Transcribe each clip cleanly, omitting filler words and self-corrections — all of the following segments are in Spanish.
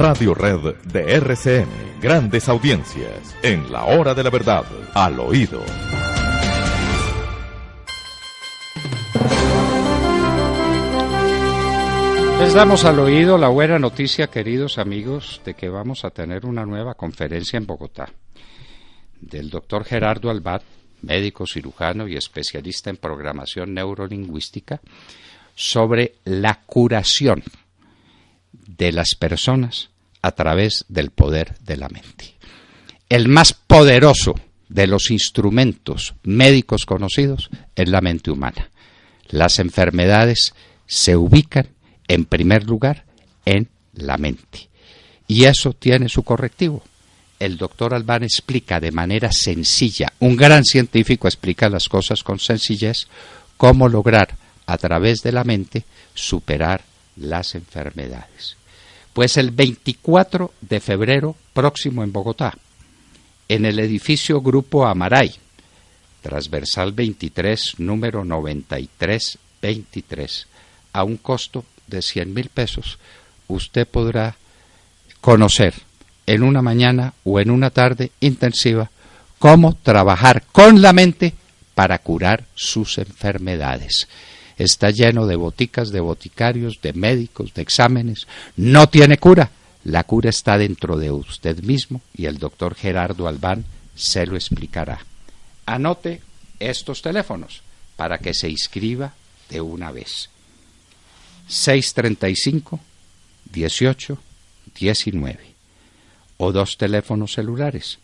Radio Red de RCN. Grandes audiencias en la hora de la verdad, al oído. Les damos al oído la buena noticia, queridos amigos, de que vamos a tener una nueva conferencia en Bogotá, del doctor Gerardo Albán, médico cirujano y especialista en programación neurolingüística, sobre la curación de las personas a través del poder de la mente. El más poderoso de los instrumentos médicos conocidos es la mente humana. Las enfermedades se ubican en primer lugar en la mente. Y eso tiene su correctivo. El doctor Albán explica de manera sencilla, un gran científico explica las cosas con sencillez, cómo lograr a través de la mente superar las enfermedades. Pues el 24 de febrero próximo en Bogotá, en el edificio Grupo Amaray, transversal 23, número 9323, a un costo de 100.000 pesos, usted podrá conocer en una mañana o en una tarde intensiva cómo trabajar con la mente para curar sus enfermedades. Está lleno de boticas, de boticarios, de médicos, de exámenes. No tiene cura. La cura está dentro de usted mismo y el doctor Gerardo Albán se lo explicará. Anote estos teléfonos para que se inscriba de una vez. 635-18-19 o dos teléfonos celulares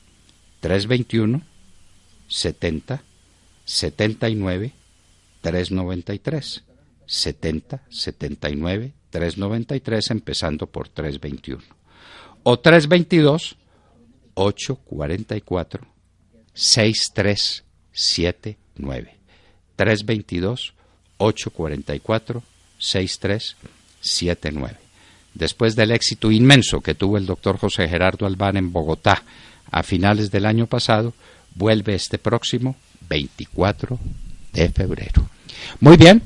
321-70-79-393 70-79-393 empezando por 321 o 322-844-6379 322-844-6379. Después del éxito inmenso que tuvo el doctor José Gerardo Albán en Bogotá a finales del año pasado, vuelve este próximo 24 de febrero. Muy bien,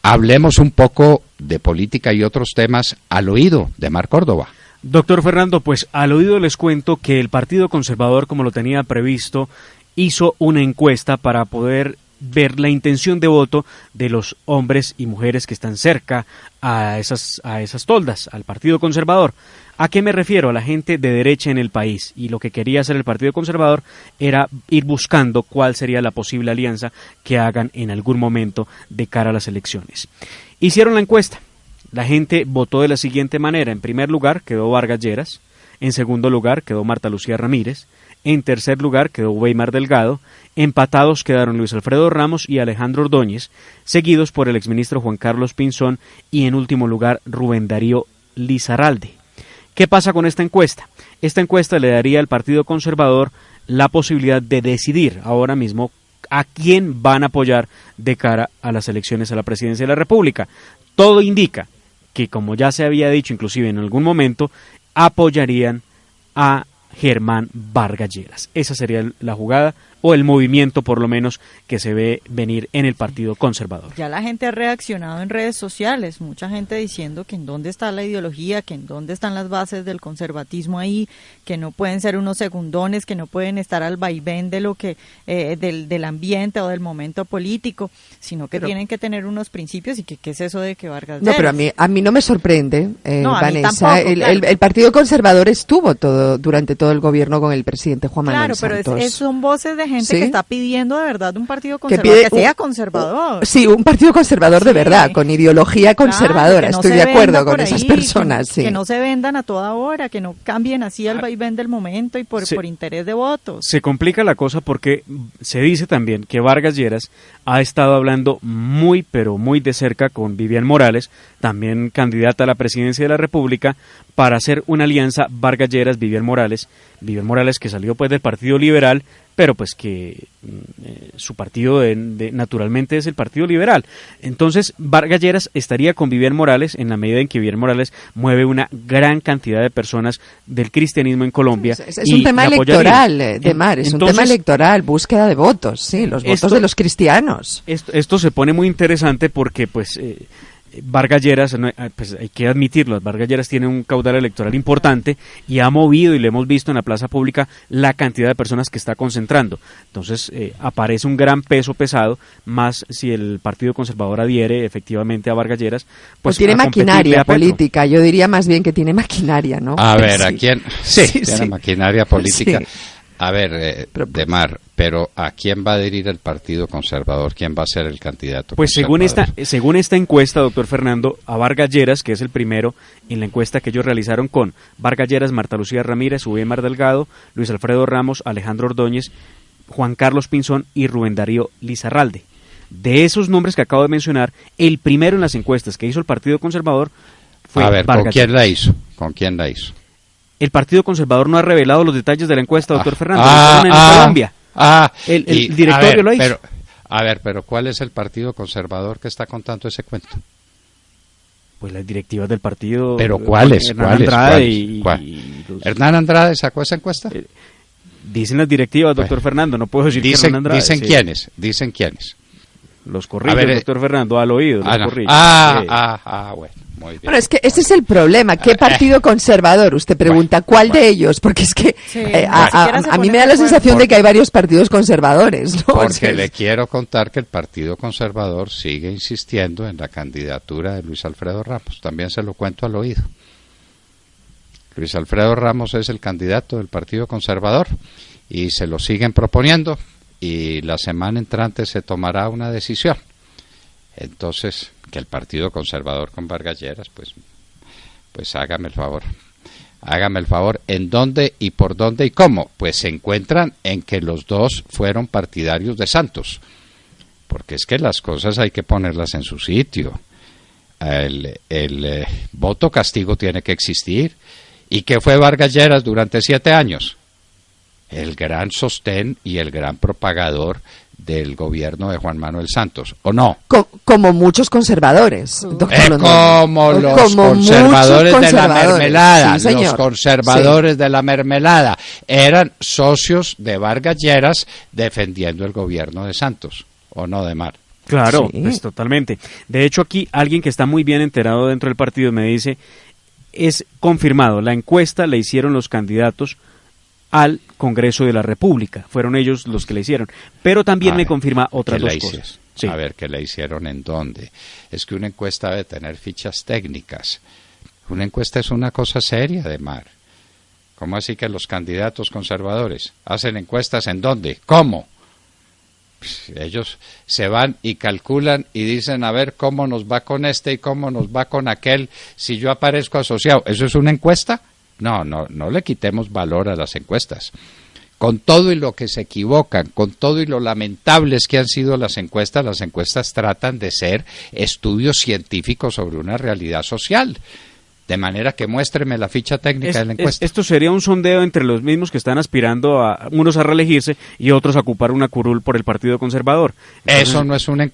hablemos un poco de política y otros temas al oído de Mar Córdoba. Doctor Fernando, pues al oído les cuento que el Partido Conservador, como lo tenía previsto, hizo una encuesta para poder ver la intención de voto de los hombres y mujeres que están cerca a esas toldas, al Partido Conservador. ¿A qué me refiero? A la gente de derecha en el país. Y lo que quería hacer el Partido Conservador era ir buscando cuál sería la posible alianza que hagan en algún momento de cara a las elecciones. Hicieron la encuesta. La gente votó de la siguiente manera. En primer lugar quedó Vargas Lleras. En segundo lugar quedó Marta Lucía Ramírez. En tercer lugar quedó Weimar Delgado. Empatados quedaron Luis Alfredo Ramos y Alejandro Ordóñez, seguidos por el exministro Juan Carlos Pinzón y en último lugar Rubén Darío Lizarralde. ¿Qué pasa con esta encuesta? Esta encuesta le daría al Partido Conservador la posibilidad de decidir ahora mismo a quién van a apoyar de cara a las elecciones a la presidencia de la República. Todo indica que, como ya se había dicho inclusive en algún momento, apoyarían a Germán Vargas Lleras. Esa sería la jugada o el movimiento por lo menos que se ve venir en el Partido Conservador. Ya la gente ha reaccionado en redes sociales, mucha gente diciendo que en dónde está la ideología, que en dónde están las bases del conservatismo ahí, que no pueden ser unos segundones, que no pueden estar al vaivén de lo que del ambiente o del momento político, sino que tienen que tener unos principios y que qué es eso de que Vargas Lleras. No, pero a mí no me sorprende, no, Vanessa. Tampoco, claro. El Partido Conservador estuvo durante todo el gobierno con el presidente Juan Manuel Santos. Claro, pero son voces de gente que está pidiendo de verdad un partido conservador, que sea conservador. Sí, un partido conservador de verdad, con ideología conservadora. Estoy de acuerdo con esas personas. Que no se vendan a toda hora, que no cambien así al vaivén del momento y por interés de votos. Se complica la cosa porque se dice también que Vargas Lleras ha estado hablando muy, pero muy de cerca con Vivian Morales, también candidata a la presidencia de la República, para hacer una alianza Vargas Lleras-Vivian Morales que salió pues del Partido Liberal, pero pues que su partido naturalmente es el Partido Liberal. Entonces Vargas Lleras estaría con Vivian Morales en la medida en que Vivian Morales mueve una gran cantidad de personas del cristianismo en Colombia. Es un tema electoral, es un tema electoral, búsqueda de votos, los votos de los cristianos. Esto se pone muy interesante porque pues Vargas Lleras, pues hay que admitirlo, Vargas Lleras tiene un caudal electoral importante y ha movido, y lo hemos visto en la plaza pública, la cantidad de personas que está concentrando. Entonces aparece un gran peso pesado, más si el Partido Conservador adhiere efectivamente a Vargas Lleras. Pues tiene maquinaria política, yo diría más bien que tiene maquinaria, ¿no? A ver, ¿a quién? Sí, tiene maquinaria política. Sí. A ver, Demar, pero ¿a quién va a adherir el Partido Conservador? ¿Quién va a ser el candidato? Pues según esta encuesta, doctor Fernando, a Vargas Lleras, que es el primero en la encuesta que ellos realizaron con Vargas Lleras, Marta Lucía Ramírez, Mar Delgado, Luis Alfredo Ramos, Alejandro Ordóñez, Juan Carlos Pinzón y Rubén Darío Lizarralde. De esos nombres que acabo de mencionar, el primero en las encuestas que hizo el Partido Conservador fue Vargas Lleras. ¿Con quién la hizo? ¿Con quién la hizo? El Partido Conservador no ha revelado los detalles de la encuesta, doctor Fernando. En Colombia. El directorio lo hizo. Pero ¿cuál es el Partido Conservador que está contando ese cuento? Pues las directivas del partido. ¿Pero cuáles? Hernán Andrade ¿Hernán Andrade sacó esa encuesta? Dicen las directivas, doctor Fernando, no puedo decir que Hernán Andrade. Dicen quiénes. Los corrillos, doctor Fernando, al oído. Bueno. Muy bien. Bueno, es que ese es el problema. ¿Qué partido conservador? Usted pregunta, ¿cuál de ellos? Porque es que a mí me da la sensación de que hay varios partidos conservadores, ¿no? Porque le quiero contar que el Partido Conservador sigue insistiendo en la candidatura de Luis Alfredo Ramos. También se lo cuento al oído. Luis Alfredo Ramos es el candidato del Partido Conservador y se lo siguen proponiendo y la semana entrante se tomará una decisión. Entonces, que el Partido Conservador con Vargas Lleras, pues hágame el favor, ¿en dónde y por dónde y cómo? Pues se encuentran en que los dos fueron partidarios de Santos, porque es que las cosas hay que ponerlas en su sitio. El voto castigo tiene que existir. ¿Y qué fue Vargas Lleras durante 7 años? El gran sostén y el gran propagador del gobierno de Juan Manuel Santos, ¿o no? Como muchos conservadores, doctor como los conservadores de la mermelada, sí, los conservadores de la mermelada eran socios de Vargas Lleras defendiendo el gobierno de Santos, ¿o no, Demar? Claro, pues totalmente. De hecho, aquí alguien que está muy bien enterado dentro del partido me dice, es confirmado, la encuesta la hicieron los candidatos al Congreso de la República, fueron ellos los que le hicieron, pero también me confirma otras dos cosas. Sí. A ver, ¿qué le hicieron en dónde? Es que una encuesta debe tener fichas técnicas, una encuesta es una cosa seria, Demar. ¿Cómo así que los candidatos conservadores hacen encuestas en dónde? ¿Cómo? Pues ellos se van y calculan y dicen, a ver cómo nos va con este y cómo nos va con aquel, si yo aparezco asociado, ¿eso es una encuesta? No le quitemos valor a las encuestas. Con todo y lo que se equivocan, con todo y lo lamentables que han sido las encuestas tratan de ser estudios científicos sobre una realidad social. De manera que muéstreme la ficha técnica de la encuesta. Esto sería un sondeo entre los mismos que están aspirando a unos a reelegirse y otros a ocupar una curul por el Partido Conservador. Entonces, eso no es una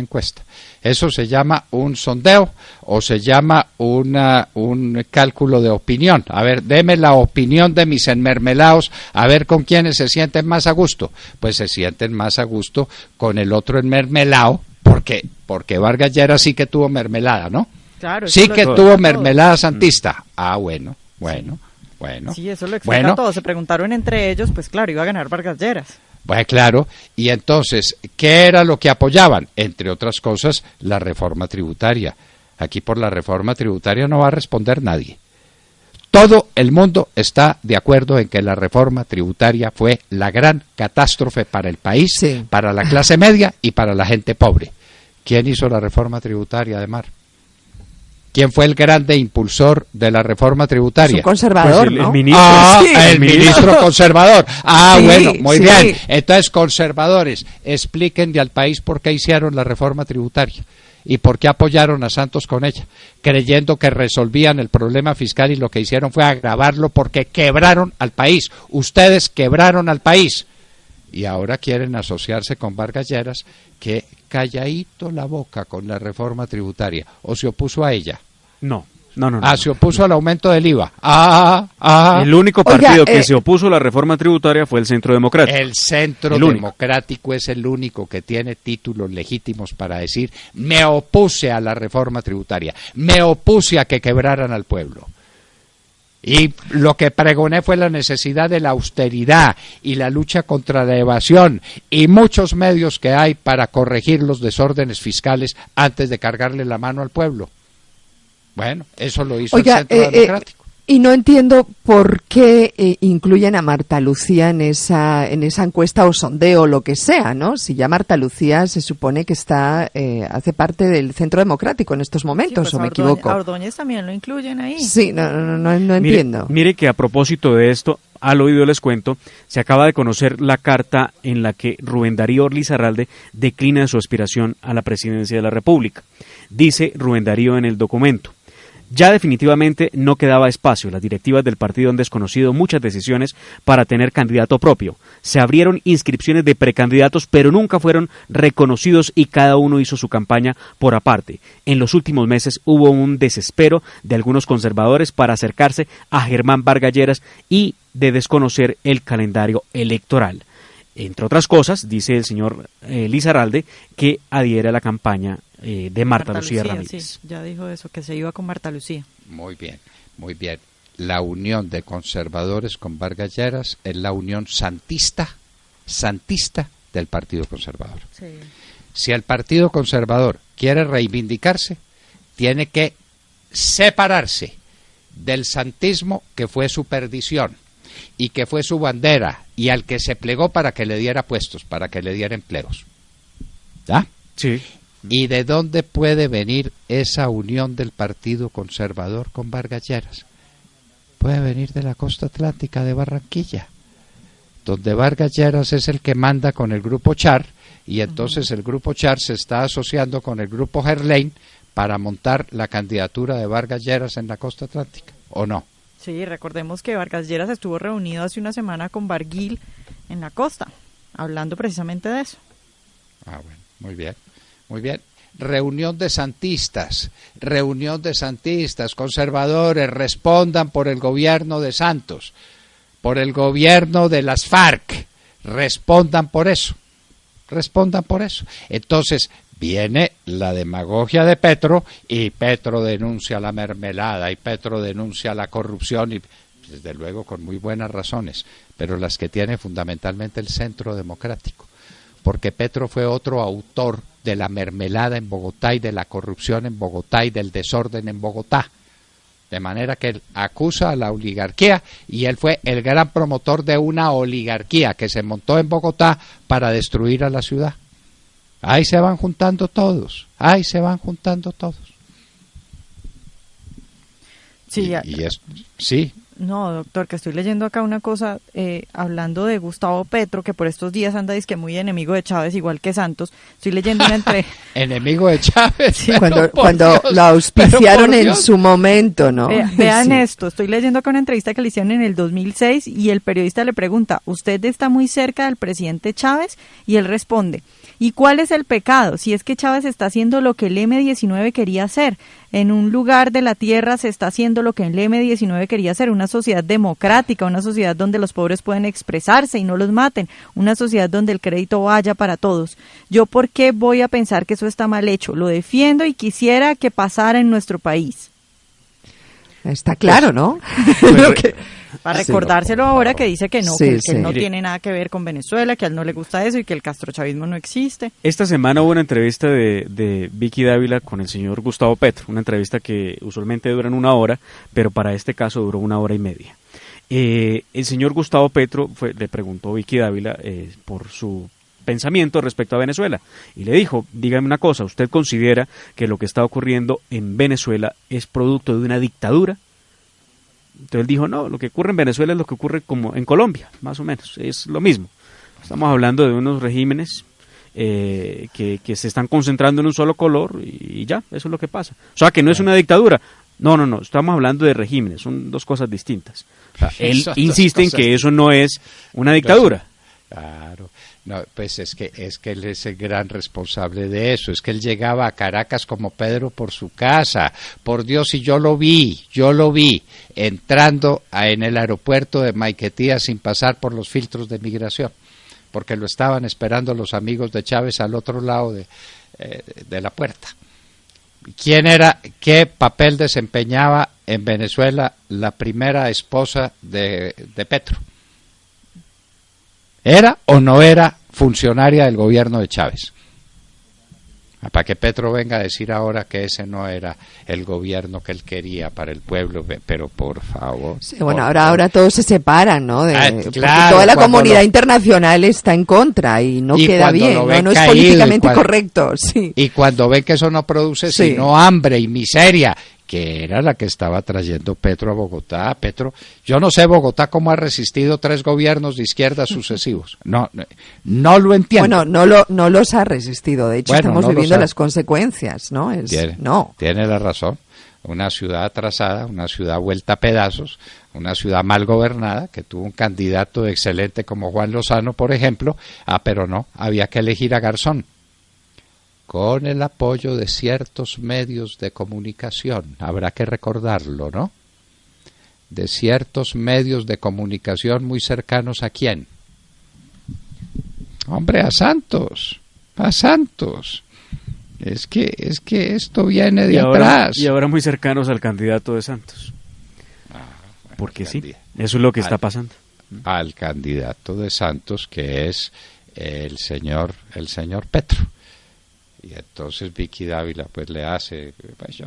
encuesta. Eso se llama un sondeo o se llama un cálculo de opinión. A ver, deme la opinión de mis enmermelados, a ver con quiénes se sienten más a gusto. Pues se sienten más a gusto con el otro enmermelado, porque Vargas Lleras sí que tuvo mermelada, ¿no? Claro, sí que tuvo mermelada santista. Bueno. Sí, eso lo explica todo. Se preguntaron entre ellos, pues claro, iba a ganar Vargas Lleras. Bueno, claro, y entonces, ¿qué era lo que apoyaban? Entre otras cosas, la reforma tributaria. Aquí por la reforma tributaria no va a responder nadie. Todo el mundo está de acuerdo en que la reforma tributaria fue la gran catástrofe para el país, para la clase media y para la gente pobre. ¿Quién hizo la reforma tributaria, Demar? ¿Quién fue el grande impulsor de la reforma tributaria? Es un conservador, pues ¿no? El ministro. El ministro conservador. Bueno, muy bien. Entonces, conservadores, explíquenle al país por qué hicieron la reforma tributaria y por qué apoyaron a Santos con ella, creyendo que resolvían el problema fiscal y lo que hicieron fue agravarlo porque quebraron al país. Ustedes quebraron al país. Y ahora quieren asociarse con Vargas Lleras, que calladito la boca con la reforma tributaria. ¿O se opuso a ella? No. No. Se opuso al aumento del IVA. El único partido que se opuso a la reforma tributaria fue el Centro Democrático. El Centro Democrático es el único que tiene títulos legítimos para decir: me opuse a la reforma tributaria, me opuse a que quebraran al pueblo. Y lo que pregoné fue la necesidad de la austeridad y la lucha contra la evasión y muchos medios que hay para corregir los desórdenes fiscales antes de cargarle la mano al pueblo. Bueno, eso lo hizo el Centro Democrático. Y no entiendo por qué incluyen a Marta Lucía en esa encuesta o sondeo o lo que sea, ¿no? Si ya Marta Lucía se supone que hace parte del Centro Democrático en estos momentos, ¿o me equivoco? A Ordóñez también lo incluyen ahí. Sí, no entiendo. Mire que a propósito de esto, al oído les cuento, se acaba de conocer la carta en la que Rubén Darío Lizarralde declina su aspiración a la presidencia de la República. Dice Rubén Darío en el documento: ya definitivamente no quedaba espacio. Las directivas del partido han desconocido muchas decisiones para tener candidato propio. Se abrieron inscripciones de precandidatos, pero nunca fueron reconocidos y cada uno hizo su campaña por aparte. En los últimos meses hubo un desespero de algunos conservadores para acercarse a Germán Vargas Lleras y de desconocer el calendario electoral. Entre otras cosas, dice el señor Lizarralde que adhiere a la campaña de Marta Lucía Ramírez. Sí, ya dijo eso, que se iba con Marta Lucía. Muy bien. La unión de conservadores con Vargas Lleras es la unión santista del Partido Conservador. Sí. Si el Partido Conservador quiere reivindicarse, tiene que separarse del santismo que fue su perdición y que fue su bandera y al que se plegó para que le diera puestos, para que le diera empleos. ¿Ya? Sí. ¿Y de dónde puede venir esa unión del Partido Conservador con Vargas Lleras? Puede venir de la costa atlántica de Barranquilla, donde Vargas Lleras es el que manda con el Grupo Char, y entonces el Grupo Char se está asociando con el Grupo Gerlain para montar la candidatura de Vargas Lleras en la costa atlántica, ¿o no? Sí, recordemos que Vargas Lleras estuvo reunido hace una semana con Barguil en la costa, hablando precisamente de eso. Bueno, muy bien. Reunión de santistas, conservadores, respondan por el gobierno de Santos, por el gobierno de las FARC, respondan por eso. Entonces viene la demagogia de Petro, y Petro denuncia la mermelada, y Petro denuncia la corrupción, y desde luego con muy buenas razones, pero las que tiene fundamentalmente el Centro Democrático, porque Petro fue otro autor de la mermelada en Bogotá y de la corrupción en Bogotá y del desorden en Bogotá. De manera que él acusa a la oligarquía, y él fue el gran promotor de una oligarquía que se montó en Bogotá para destruir a la ciudad. Ahí se van juntando todos. Sí, sí. No, doctor, que estoy leyendo acá una cosa, hablando de Gustavo Petro, que por estos días anda que muy enemigo de Chávez, igual que Santos. Estoy leyendo una enemigo de Chávez. Sí, cuando lo auspiciaron en su momento, ¿no? Vean esto, estoy leyendo acá una entrevista que le hicieron en el 2006 y el periodista le pregunta: ¿usted está muy cerca del presidente Chávez? Y él responde: ¿y cuál es el pecado? Si es que Chávez está haciendo lo que el M-19 quería hacer. En un lugar de la tierra se está haciendo lo que el M-19 quería hacer, una sociedad democrática, una sociedad donde los pobres pueden expresarse y no los maten, una sociedad donde el crédito vaya para todos. ¿Yo por qué voy a pensar que eso está mal hecho? Lo defiendo y quisiera que pasara en nuestro país. Está claro, ¿no? Para recordárselo ahora, que dice que no, que él no tiene nada que ver con Venezuela, que a él no le gusta eso y que el castrochavismo no existe. Esta semana hubo una entrevista de Vicky Dávila con el señor Gustavo Petro, una entrevista que usualmente dura 1 hora, pero para este caso duró 1 hora y media. El señor Gustavo Petro le preguntó a Vicky Dávila por su pensamiento respecto a Venezuela y le dijo: dígame una cosa, ¿usted considera que lo que está ocurriendo en Venezuela es producto de una dictadura? Entonces él dijo: no, lo que ocurre en Venezuela es lo que ocurre como en Colombia, más o menos, es lo mismo. Estamos hablando de unos regímenes que se están concentrando en un solo color y ya, eso es lo que pasa. O sea, que no es una dictadura. No, estamos hablando de regímenes, son dos cosas distintas. O sea, él insiste en que eso no es una dictadura. Claro. No, pues es que él es el gran responsable de eso. Es que él llegaba a Caracas como Pedro por su casa. Por Dios, y yo lo vi, entrando en el aeropuerto de Maiquetía sin pasar por los filtros de migración, porque lo estaban esperando los amigos de Chávez al otro lado de la puerta. ¿Qué papel desempeñaba en Venezuela la primera esposa de Petro? ¿Era o no era funcionaria del gobierno de Chávez? Para que Petro venga a decir ahora que ese no era el gobierno que él quería para el pueblo, pero por favor. Sí, bueno, ahora todos se separan, ¿no? Claro, porque toda la comunidad internacional está en contra y no queda bien, no es políticamente correcto. Sí. Y cuando ven que eso no produce sino hambre y miseria, que era la que estaba trayendo Petro a Bogotá. Petro, yo no sé Bogotá cómo ha resistido 3 gobiernos de izquierda sucesivos. No lo entiendo. Bueno, no los ha resistido. De hecho, estamos viviendo las consecuencias, ¿no? Tiene la razón. Una ciudad atrasada, una ciudad vuelta a pedazos, una ciudad mal gobernada, que tuvo un candidato excelente como Juan Lozano, por ejemplo. Pero no, había que elegir a Garzón, con el apoyo de ciertos medios de comunicación, habrá que recordarlo, ¿no? De ciertos medios de comunicación muy cercanos ¿a quién? Hombre, a Santos. Es que esto viene de atrás. Y ahora muy cercanos al candidato de Santos. Porque sí, eso es lo que está pasando. Al candidato de Santos, que es el señor Petro. Y entonces Vicky Dávila pues le hace, pues yo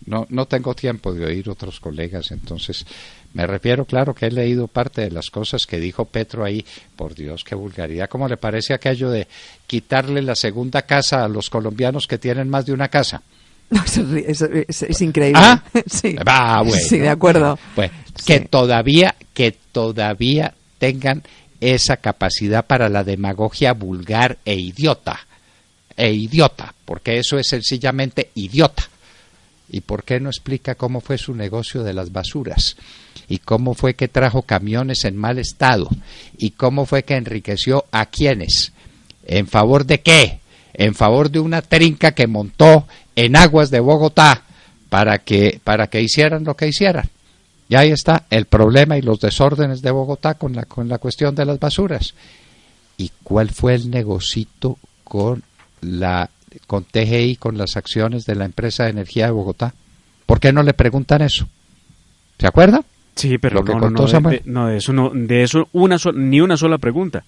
no tengo tiempo de oír otros colegas, entonces me refiero, claro, que he leído parte de las cosas que dijo Petro ahí. Por Dios, qué vulgaridad. ¿Cómo le parece aquello de quitarle la segunda casa a los colombianos que tienen más de una casa? No, es increíble. ¿Ah? Sí. Bueno. Sí, de acuerdo. Pues, sí. que todavía tengan esa capacidad para la demagogia vulgar e idiota, porque eso es sencillamente idiota. ¿Y por qué no explica cómo fue su negocio de las basuras? ¿Y cómo fue que trajo camiones en mal estado? ¿Y cómo fue que enriqueció a quiénes? ¿En favor de qué? En favor de una trinca que montó en aguas de Bogotá para que hicieran lo que hicieran. Y ahí está el problema y los desórdenes de Bogotá con la cuestión de las basuras. ¿Y cuál fue el negocito con TGI, con las acciones de la empresa de energía de Bogotá? ¿Por qué no le preguntan eso? ¿Se acuerda? Sí, pero de eso ni una sola pregunta.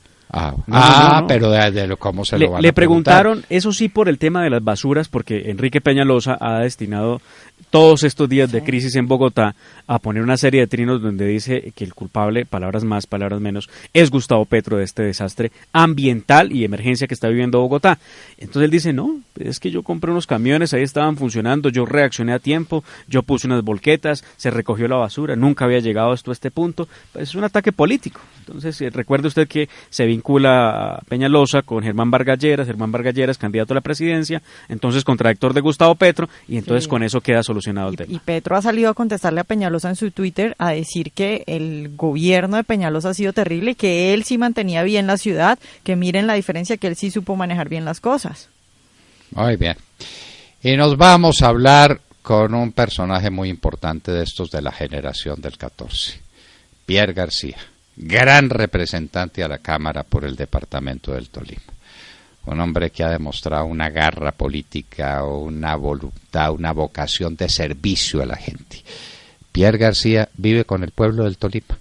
Pero ¿cómo se lo van a Le preguntaron, preguntar? eso sí, por el tema de las basuras, porque Enrique Peñalosa ha destinado todos estos días de crisis en Bogotá a poner una serie de trinos donde dice que el culpable, palabras más, palabras menos, es Gustavo Petro de este desastre ambiental y emergencia que está viviendo Bogotá. Entonces él dice, no, es que yo compré unos camiones, ahí estaban funcionando, yo reaccioné a tiempo, yo puse unas volquetas, se recogió la basura, nunca había llegado esto a este punto. Pues es un ataque político. Entonces recuerde usted que se vincula a Peñalosa con Germán Vargas Lleras, candidato a la presidencia, entonces contradictor de Gustavo Petro, y entonces con eso queda solucionado el tema. Y Petro ha salido a contestarle a Peñalosa en su Twitter a decir que el gobierno de Peñalosa ha sido terrible, que él sí mantenía bien la ciudad, que miren la diferencia, que él sí supo manejar bien las cosas. Muy bien. Y nos vamos a hablar con un personaje muy importante de estos de la generación del 14, Pierre García, gran representante a la Cámara por el departamento del Tolima. Un hombre que ha demostrado una garra política, una voluntad, una vocación de servicio a la gente. Pierre García vive con el pueblo del Tolima,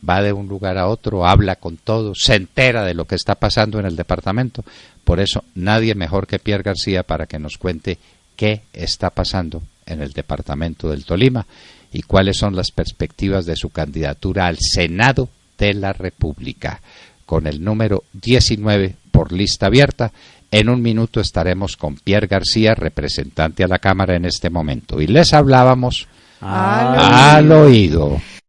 va de un lugar a otro, habla con todos, se entera de lo que está pasando en el departamento. Por eso nadie mejor que Pierre García para que nos cuente qué está pasando en el departamento del Tolima y cuáles son las perspectivas de su candidatura al Senado de la República, con el número 19 por lista abierta. En un minuto estaremos con Pierre García, representante a la Cámara en este momento. Y les hablábamos al oído.